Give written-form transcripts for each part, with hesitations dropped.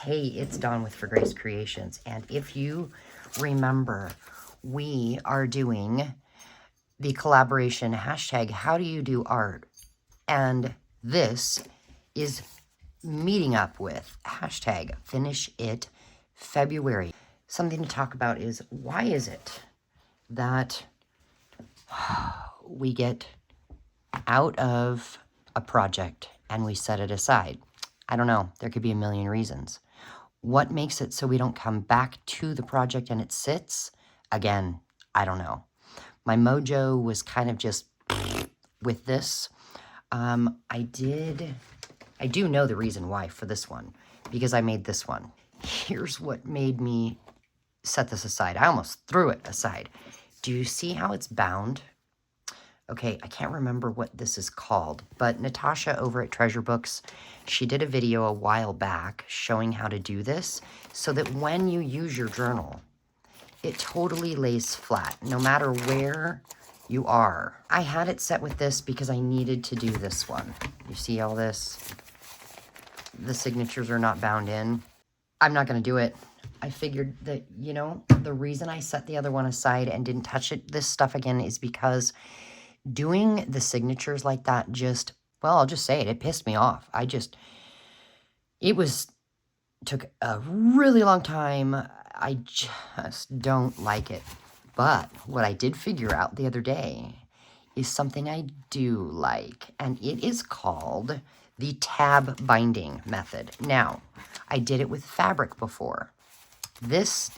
Hey, it's Dawn with For Grace Creations, and if you remember, we are doing the collaboration hashtag how do you do art, and this is meeting up with hashtag finish it February. Something to talk about is, why is it that we get out of a project and we set it aside? I don't know. There could be a million reasons. What makes it so we don't come back to the project and it sits? Again, I don't know. My mojo was kind of just with this. I do know the reason why for this one, because I made this one. Here's what made me set this aside. I almost threw it aside. Do you see how it's bound? Okay, I can't remember what this is called, but Natasha over at Treasure Books, she did a video a while back showing how to do this so that when you use your journal, it totally lays flat, no matter where you are. I had it set with this because I needed to do this one. You see all this? The signatures are not bound in. I'm not gonna do it. I figured that, you know, the reason I set the other one aside and didn't touch this stuff again is because doing the signatures like that just, well, I'll just say it pissed me off. Took a really long time. I just don't like it. But what I did figure out the other day is something I do like, and it is called the tab binding method. Now, I did it with fabric before. This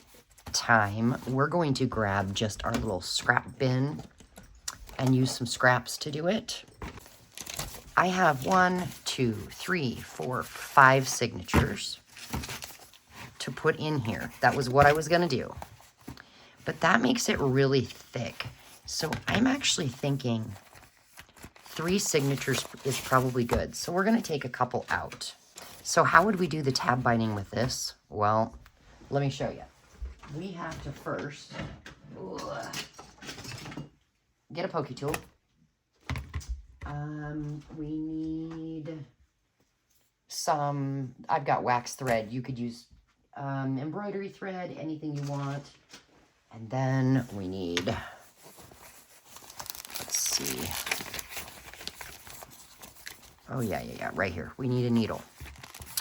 time, we're going to grab just our little scrap bin and use some scraps to do it. I have 1, 2, 3, 4, 5 signatures to put in here. That was what I was gonna do. But that makes it really thick. So I'm actually thinking 3 signatures is probably good. So we're gonna take a couple out. So how would we do the tab binding with this? Well, let me show you. We have to first get a pokey tool. We need some, I've got wax thread. You could use embroidery thread, anything you want. And then we need, let's see. Oh yeah, right here. We need a needle.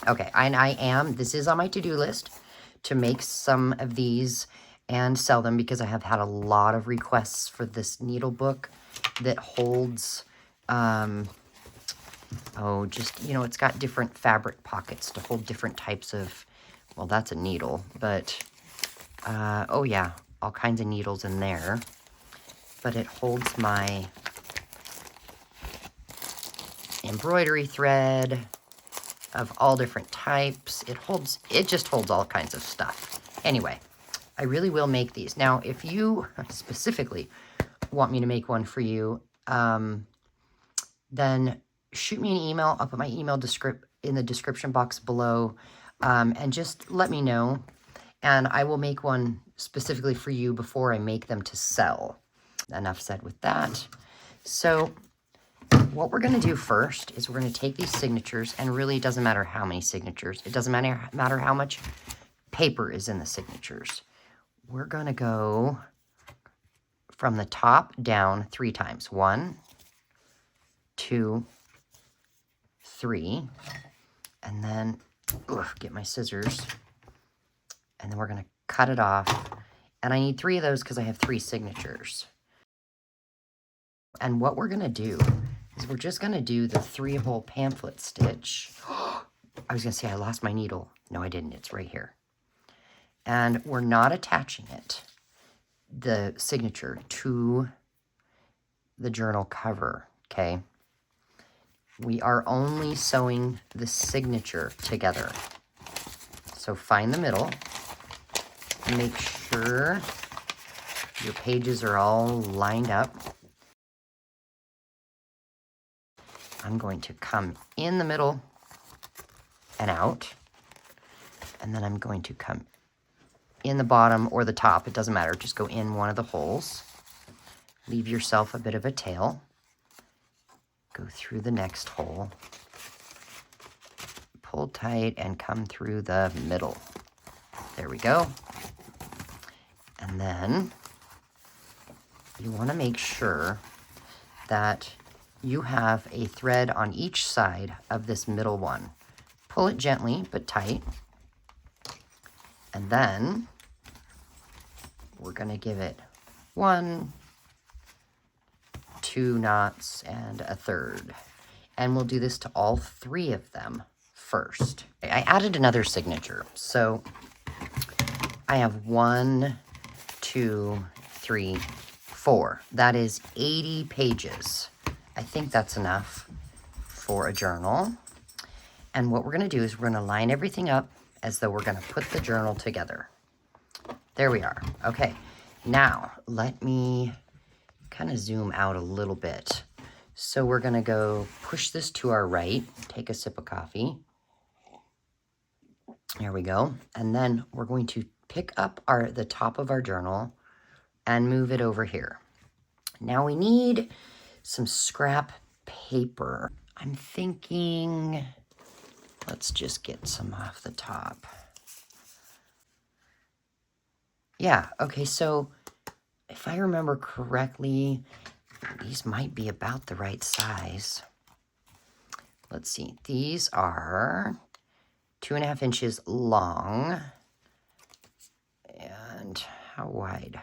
Okay, and this is on my to-do list to make some of these and sell them because I have had a lot of requests for this needle book that holds, just, you know, it's got different fabric pockets to hold different types of, well, that's a needle, but, oh yeah, all kinds of needles in there. But it holds my embroidery thread of all different types. It just holds all kinds of stuff. Anyway, I really will make these. Now, if you specifically want me to make one for you, then shoot me an email. I'll put my email in the description box below, and just let me know, and I will make one specifically for you before I make them to sell. Enough said with that. So what we're going to do first is we're going to take these signatures, and really it doesn't matter how many signatures. It doesn't matter how much paper is in the signatures. We're going to go from the top down 3 times. 1, 2, 3, and then get my scissors, and then we're going to cut it off. And I need 3 of those because I have 3 signatures. And what we're going to do is we're just going to do the 3-hole pamphlet stitch. I was going to say I lost my needle. No, I didn't. It's right here. And we're not attaching it, the signature, to the journal cover, okay? We are only sewing the signature together. So find the middle. Make sure your pages are all lined up. I'm going to come in the middle and out. And then I'm going to come in the bottom or the top. It doesn't matter. Just go in one of the holes. Leave yourself a bit of a tail. Go through the next hole. Pull hold tight and come through the middle. There we go. And then you want to make sure that you have a thread on each side of this middle one. Pull it gently but tight. And then we're going to give it 1, 2 knots, and a third. And we'll do this to all 3 of them first. I added another signature. So I have 1, 2, 3, 4. That is 80 pages. I think that's enough for a journal. And what we're going to do is we're going to line everything up as though we're going to put the journal together. There we are. Okay, now let me kind of zoom out a little bit. So we're going to go push this to our right, take a sip of coffee. There we go. And then we're going to pick up the top of our journal and move it over here. Now we need some scrap paper. I'm thinking, let's just get some off the top. Yeah, okay, so if I remember correctly, these might be about the right size. Let's see, these are 2.5 inches long. And how wide?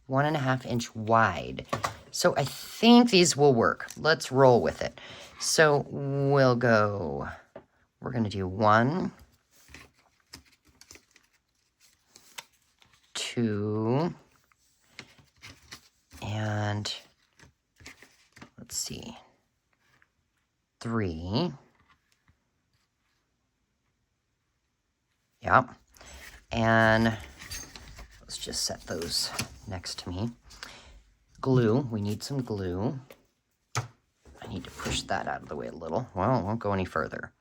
1.5 inch wide. So I think these will work. Let's roll with it. So we're going to do 1, 2, and let's see, 3. Yep. And let's just set those next to me. Glue, we need some glue. I need to push that out of the way a little. Well, it won't go any further.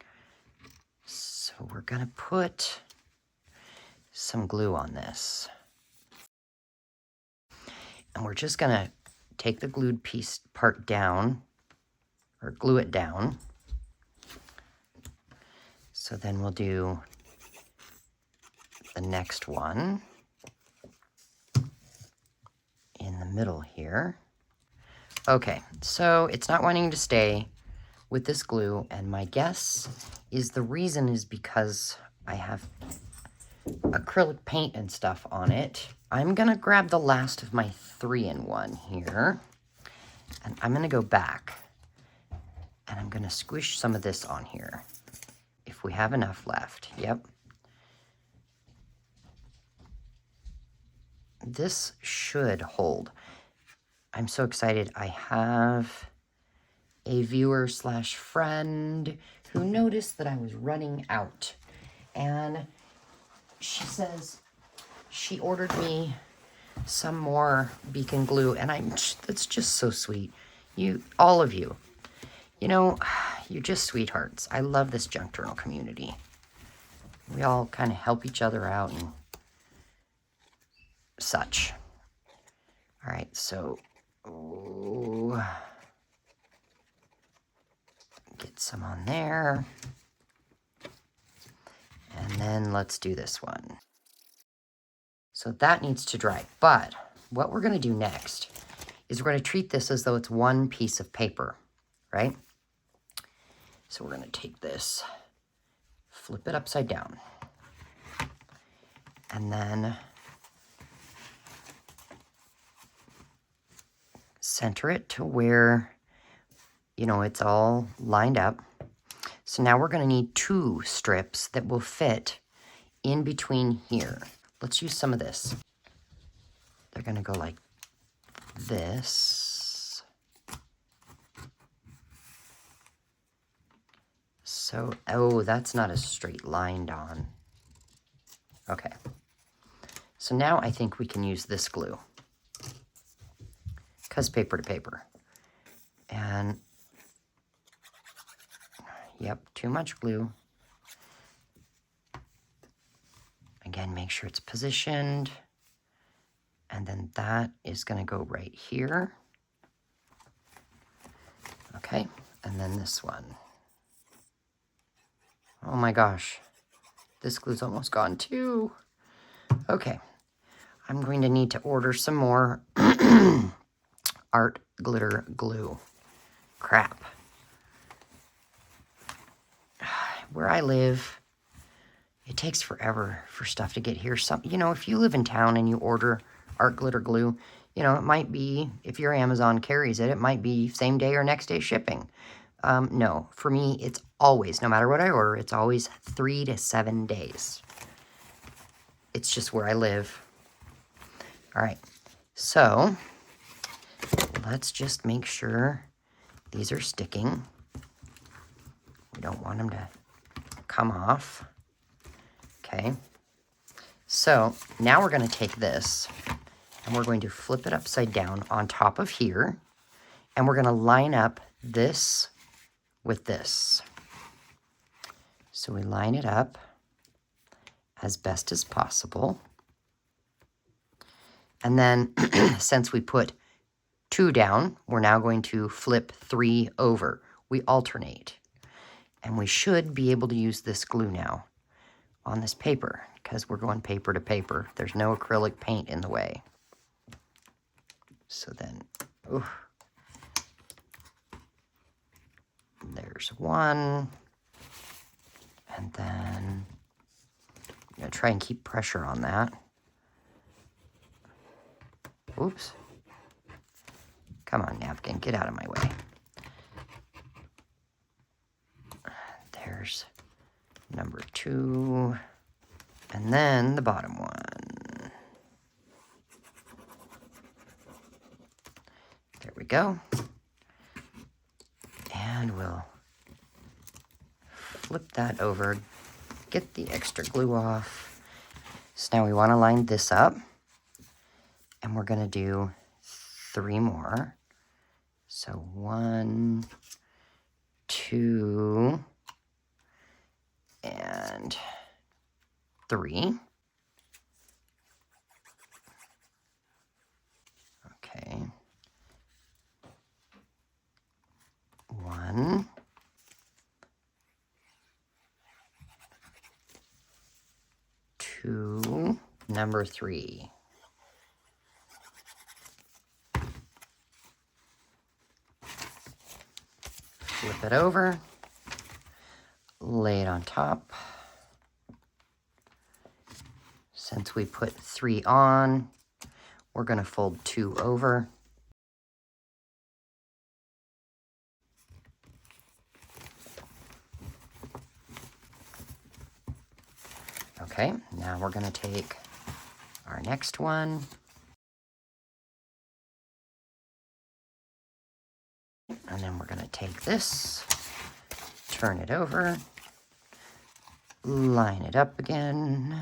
So we're gonna put some glue on this. And we're just gonna take the glued part down, or glue it down. So then we'll do the next one in the middle here. Okay, so it's not wanting to stay with this glue, and my guess is the reason is because I have acrylic paint and stuff on it. I'm gonna grab the last of my 3-in-1 here, and I'm gonna go back, and I'm gonna squish some of this on here, if we have enough left. Yep. This should hold. I'm so excited. I have a viewer/friend who noticed that I was running out. And she says she ordered me some more beacon glue. And that's just so sweet. All of you, you're just sweethearts. I love this junk journal community. We all kind of help each other out and such. All right, so get some on there. And then let's do this one. So that needs to dry. But what we're going to do next is we're going to treat this as though it's one piece of paper, right? So we're going to take this, flip it upside down, and then center it to where, it's all lined up. So now we're going to need 2 strips that will fit in between here. Let's use some of this. They're going to go like this. So, that's not a straight line on. Okay. So now I think we can use this glue. Because paper to paper. And, yep, too much glue. Again, make sure it's positioned. And then that is going to go right here. Okay, and then this one. Oh my gosh. This glue's almost gone too. Okay. I'm going to need to order some more art glitter glue. Crap. Where I live, it takes forever for stuff to get here. You know, if you live in town and you order art glitter glue, you know, it might be, if your Amazon carries it, it might be same day or next day shipping. No, for me, it's always, no matter what I order, it's always 3 to 7 days. It's just where I live. All right, so let's just make sure these are sticking. We don't want them to come off. Okay, so now we're going to take this and we're going to flip it upside down on top of here, and we're going to line up this with this. So we line it up as best as possible. And then since we put 2 down, we're now going to flip 3 over. We alternate. And we should be able to use this glue now on this paper, because we're going paper to paper. There's no acrylic paint in the way. So then, there's 1. And then I'm going to try and keep pressure on that. Oops. Come on, napkin, get out of my way. There's number 2. And then the bottom one. There we go. And we'll flip that over, get the extra glue off. So now we want to line this up, and we're going to do 3 more. So 1, 2, and 3. Okay. 1, 2, number 3. Flip it over, lay it on top. Since we put 3 on, we're going to fold 2 over. Okay, now we're going to take our next one. And then we're going to take this, turn it over, line it up again.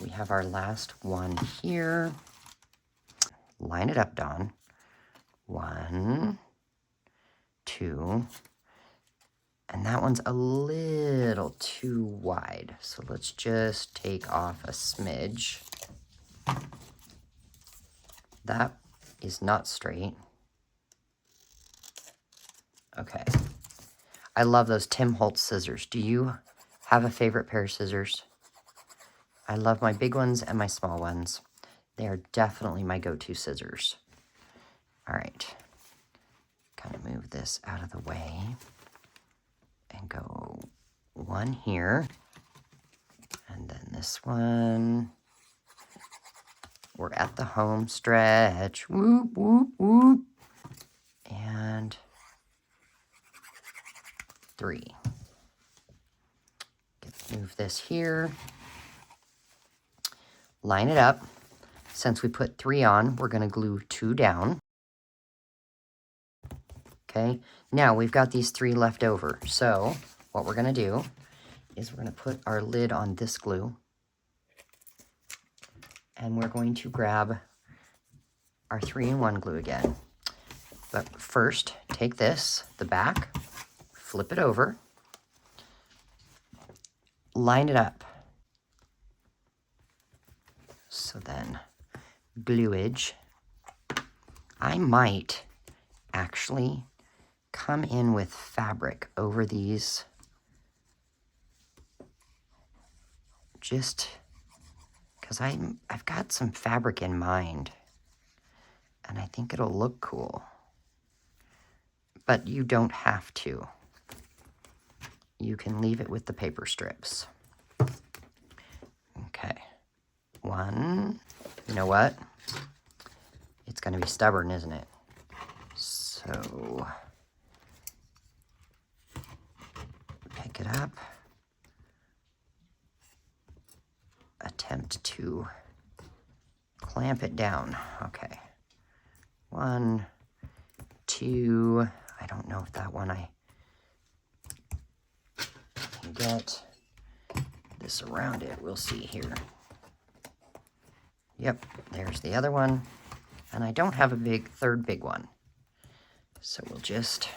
We have our last one here. Line it up, Dawn. 1, 2, and that one's a little too wide. So let's just take off a smidge. That is not straight. Okay. I love those Tim Holtz scissors. Do you have a favorite pair of scissors? I love my big ones and my small ones. They are definitely my go-to scissors. All right. Kind of move this out of the way and go 1 here. And then this one. We're at the home stretch. Whoop, whoop, whoop. And 3. Move this here. Line it up. Since we put 3 on, we're going to glue 2 down. Okay, now we've got these 3 left over. So what we're going to do is we're going to put our lid on this glue. And we're going to grab our 3-in-1 glue again. But first, take this, the back, flip it over, line it up. So then, gluage. I might actually come in with fabric over these, just because I've got some fabric in mind, and I think it'll look cool. But you don't have to. You can leave it with the paper strips. Okay. One. You know what? It's going to be stubborn, isn't it? So, pick it up. Attempt to clamp it down. Okay. 1, 2. I don't know if that one I can get this around it. We'll see here. Yep, there's the other one. And I don't have a third big one. So we'll just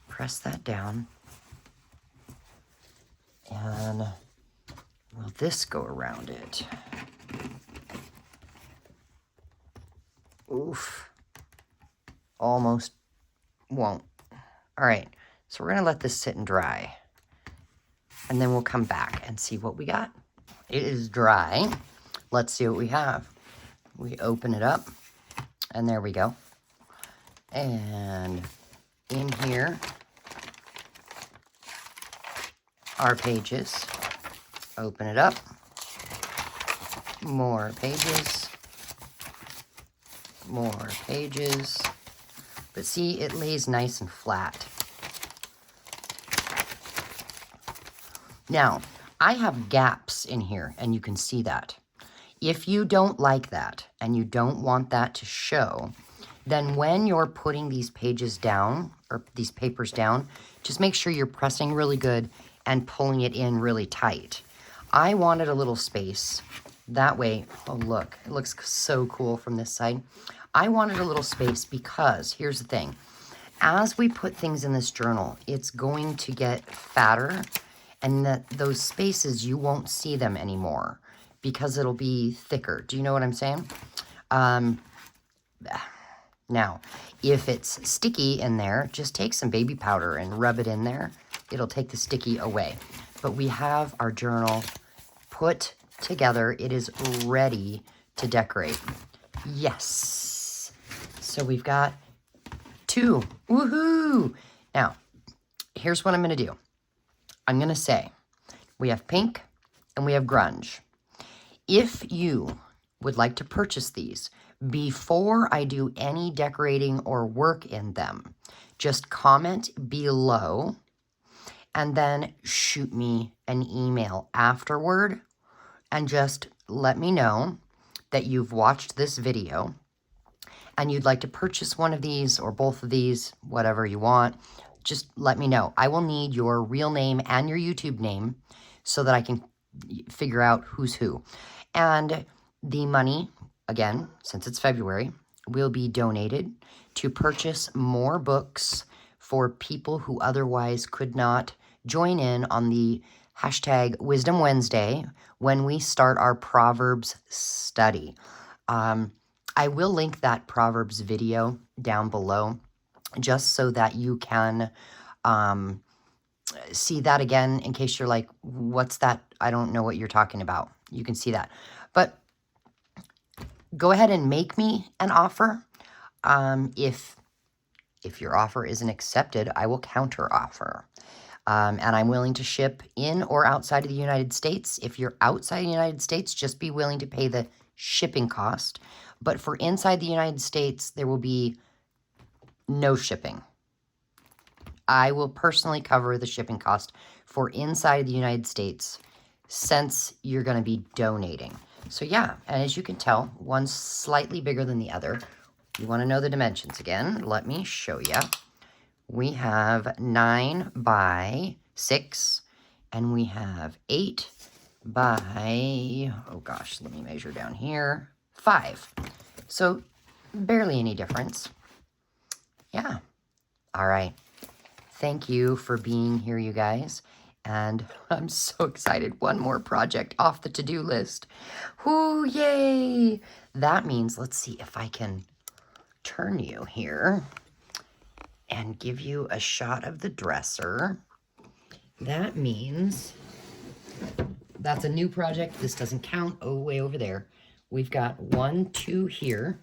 press that down. And will this go around it? Oof. Almost won't. All right, so we're gonna let this sit and dry. And then we'll come back and see what we got. It is dry. Let's see what we have. We open it up, and there we go. And in here are pages. Open it up. More pages. More pages. But see, it lays nice and flat. Now, I have gaps in here, and you can see that. If you don't like that, and you don't want that to show, then when you're putting these pages down, or these papers down, just make sure you're pressing really good and pulling it in really tight. I wanted a little space. That way, oh look, it looks so cool from this side. I wanted a little space because, here's the thing. As we put things in this journal, it's going to get fatter, and those spaces, you won't see them anymore because it'll be thicker. Do you know what I'm saying? Now, if it's sticky in there, just take some baby powder and rub it in there. It'll take the sticky away. But we have our journal put together. It is ready to decorate. Yes. So we've got 2. Woohoo! Now, here's what I'm going to do. I'm going to say we have pink and we have grunge. If you would like to purchase these before I do any decorating or work in them, just comment below and then shoot me an email afterward and just let me know that you've watched this video and you'd like to purchase one of these or both of these, whatever you want. Just let me know. I will need your real name and your YouTube name so that I can figure out who's who. And the money, again, since it's February, will be donated to purchase more books for people who otherwise could not join in on the hashtag Wisdom Wednesday when we start our Proverbs study. I will link that Proverbs video down below just so that you can see that again in case you're like, what's that? I don't know what you're talking about. You can see that. But go ahead and make me an offer. If your offer isn't accepted, I will counter offer. And I'm willing to ship in or outside of the United States. If you're outside the United States, just be willing to pay the shipping cost. But for inside the United States, there will be no shipping. I will personally cover the shipping cost for inside the United States since you're going to be donating. So yeah, and as you can tell, one's slightly bigger than the other. You want to know the dimensions again? Let me show you. We have 9 by 6, and we have 8 by, oh gosh, let me measure down here, 5. So barely any difference. Yeah. All right. Thank you for being here, you guys. And I'm so excited. One more project off the to-do list. Whoo, yay! That means, let's see if I can turn you here and give you a shot of the dresser. That means that's a new project. This doesn't count. Oh, way over there. We've got 1, 2 here.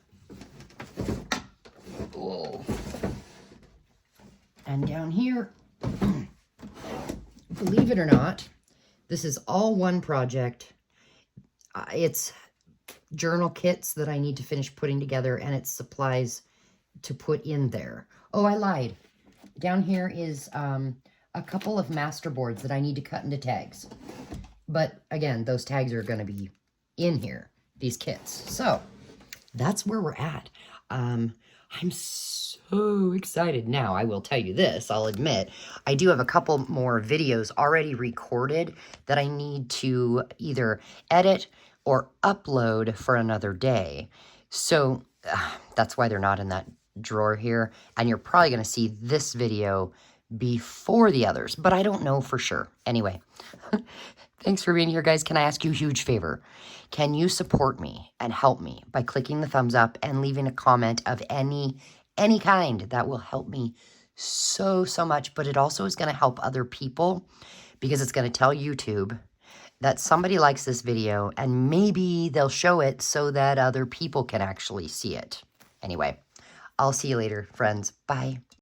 Oh. And down here, believe it or not, this is all one project. It's journal kits that I need to finish putting together, and it's supplies to put in there. Oh, I lied. Down here is a couple of master boards that I need to cut into tags. But again, those tags are going to be in here, these kits. So that's where we're at. I'm so excited. Now, I will tell you this, I'll admit, I do have a couple more videos already recorded that I need to either edit or upload for another day. So that's why they're not in that drawer here. And you're probably going to see this video before the others, but I don't know for sure. Anyway, thanks for being here, guys. Can I ask you a huge favor? Can you support me and help me by clicking the thumbs up and leaving a comment of any kind? That will help me so much, but it also is going to help other people because it's going to tell YouTube that somebody likes this video and maybe they'll show it so that other people can actually see it. Anyway, I'll see you later, friends. Bye.